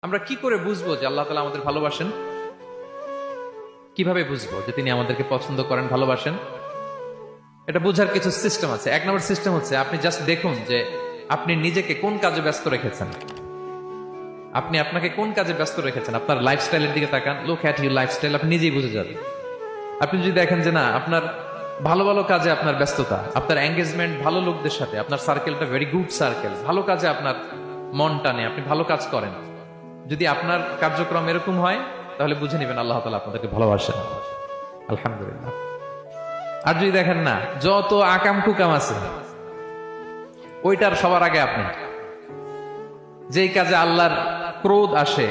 আমরা কি করে বুঝবো যে আল্লাহ তাআলা আমাদের ভালোবাসেন? কিভাবে বুঝবো যে তিনি আমাদেরকে পছন্দ করেন, ভালোবাসেন? এটা বোঝার কিছু সিস্টেম আছে। এক নম্বর সিস্টেম হচ্ছে আপনি জাস্ট দেখুন যে আপনি নিজেকে কোন কাজে ব্যস্ত রেখেছেন। আপনি আপনাকে কোন কাজে ব্যস্ত রেখেছেন, আপনার লাইফস্টাইলের দিকে তাকান। লুক অ্যাট ইউর লাইফস্টাইল, আপনি নিজেই বুঝে যাবেন। আপনি যদি দেখেন যে না, আপনার ভালো ভালো কাজে আপনার ব্যস্ততা, আপনার এঙ্গেজমেন্ট ভালো লোকদের সাথে, আপনার সার্কেলটা ভেরি গুড সার্কেল, ভালো কাজে আপনার মন টানে, আপনি ভালো কাজ করেন, যদি আপনার কার্যক্রম এরকম হয়, তাহলে বুঝে নেবেন আল্লাহ তাআলা আপনাদেরকে ভালোবাসেন। আলহামদুলিল্লাহ। আর যদি দেখেন না, যত আকাম কুকাম আছে ওইটার সবার আগে আপনি, যেই কাজে আল্লাহর ক্রোধ আসে,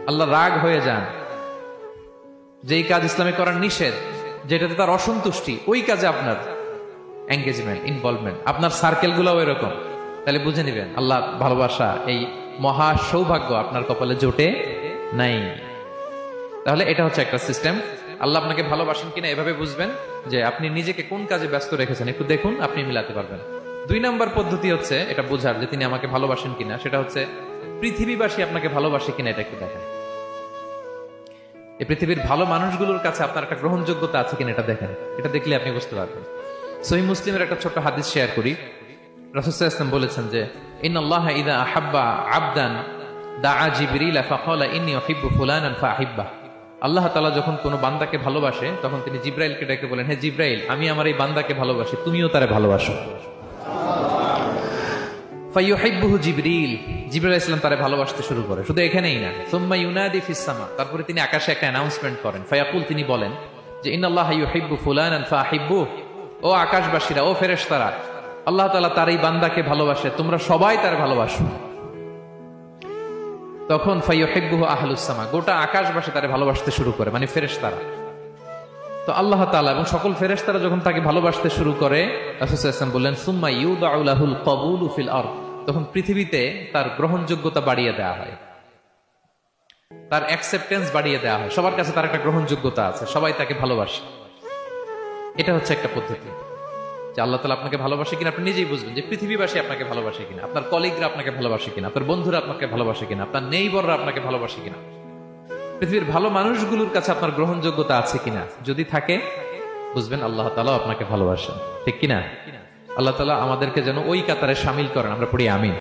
আল্লাহ রাগ হয়ে যান, যেই কাজ ইসলামে করার নিষেধ, যেটাতে তার অসন্তুষ্টি, ওই কাজে আপনার এঙ্গেজমেন্ট, ইনভলভমেন্ট, আপনার সার্কেল গুলাও এরকম, তাহলে বুঝে নিবেন আল্লাহ ভালোবাসা, এই মহা সৌভাগ্য আপনার কপালে জোটে নাই। তাহলে এটা হচ্ছে একটা সিস্টেম। আল্লাহ আপনাকে ভালোবাসেন কিনা এভাবে বুঝবেন যে আপনি নিজেকে কোন কাজে ব্যস্ত রেখেছেন, একটু দেখুন, আপনি মিলাতে পারবেন। দুই নাম্বার পদ্ধতি হচ্ছে এটা বোঝার যে তিনি আমাকে ভালোবাসেন কিনা, সেটা হচ্ছে পৃথিবীবাসী আপনাকে ভালোবাসে কিনা, এটা একটু দেখেন। এই পৃথিবীর ভালো মানুষগুলোর কাছে আপনার একটা গ্রহণযোগ্যতা আছে কিনা এটা দেখেন। এটা দেখলে আপনি বুঝতে পারবেন। সহিহ মুসলিমের একটা ছোট্ট হাদিস শেয়ার করি। রাসূল সাল্লাল্লাহু আলাইহি ওয়াসাল্লাম বলেছেন যে ইন্নাল্লাহা ইযা আহাব্বা আবদান দাআ জিবরিল ফাকালা ইন্নী উহিব্বু ফুলানান ফাআহিব্বাহ। আল্লাহ তাআলা যখন কোনো বান্দাকে ভালোবাসে, তখন তিনি জিবরাইলকে ডেকে বলেন, হে জিবরাইল, আমি আমার এই বান্দাকে ভালোবাসি, তুমিও তারে ভালোবাসো। ফায়ুহিব্বুহু জিবরিল, জিবরাইল আলাইহিস সালাম তারে ভালোবাসতে শুরু করে। শুধু এখানেই না, সুম্মা ইউনাদি ফিস সামা, তারপরে তিনি আকাশে একটা অ্যানাউন্সমেন্ট করেন। ফায়াকুল, তিনি বলেন যে ইন্নাল্লাহা ইউহিব্বু ফুলানান ফাআহিব্বুহ, ও আকাশবাসীরা, ও ফেরেশতারা, আল্লাহ তাআলা তার এই বান্দাকে ভালোবাসে, তোমরা সবাই তার ভালোবাসো। তখন ফায়ুহিব্বুহু আহলুস সামা, গোটা আকাশবাসী তারে ভালোবাসতে শুরু করে, মানে ফেরেশতারা। তো আল্লাহ তাআলা এবং সকল ফেরেশতারা যখন তাকে ভালোবাসতে শুরু করে, রাসূল সাল্লাল্লাহু আলাইহি ওয়াসাল্লাম বললেন সুম্মা ইউদাউ লাহুল কবুলু ফিল আরদ, তখন পৃথিবীতে তার গ্রহণযোগ্যতা বাড়িয়ে দেওয়া হয়, তার অ্যাকসেপ্টেন্স বাড়িয়ে দেওয়া হয়, সবার কাছে তার একটা গ্রহণযোগ্যতা আছে, সবাই তাকে ভালোবাসে। এটা হচ্ছে একটা পদ্ধতি যে আল্লাহ তাআলা আপনাকে ভালোবাসে কিনা আপনি নিজেই বুঝবেন, যে পৃথিবীবাসী আপনাকে ভালোবাসে কিনা, আপনার কলিগরা আপনাকে ভালোবাসে কিনা, আপনার বন্ধুরা আপনাকে ভালোবাসে কিনা, আপনার নেইবররা আপনাকে ভালোবাসে কিনা, পৃথিবীর ভালো মানুষগুলোর কাছে আপনার গ্রহণযোগ্যতা আছে কিনা। যদি থাকে, বুঝবেন আল্লাহ তাআলা আপনাকে ভালোবাসেন। ঠিক কিনা? আল্লাহ তাআলা আমাদেরকে যেন ওই কাতারে শামিল করেন। আমরা পড়ি আমিন।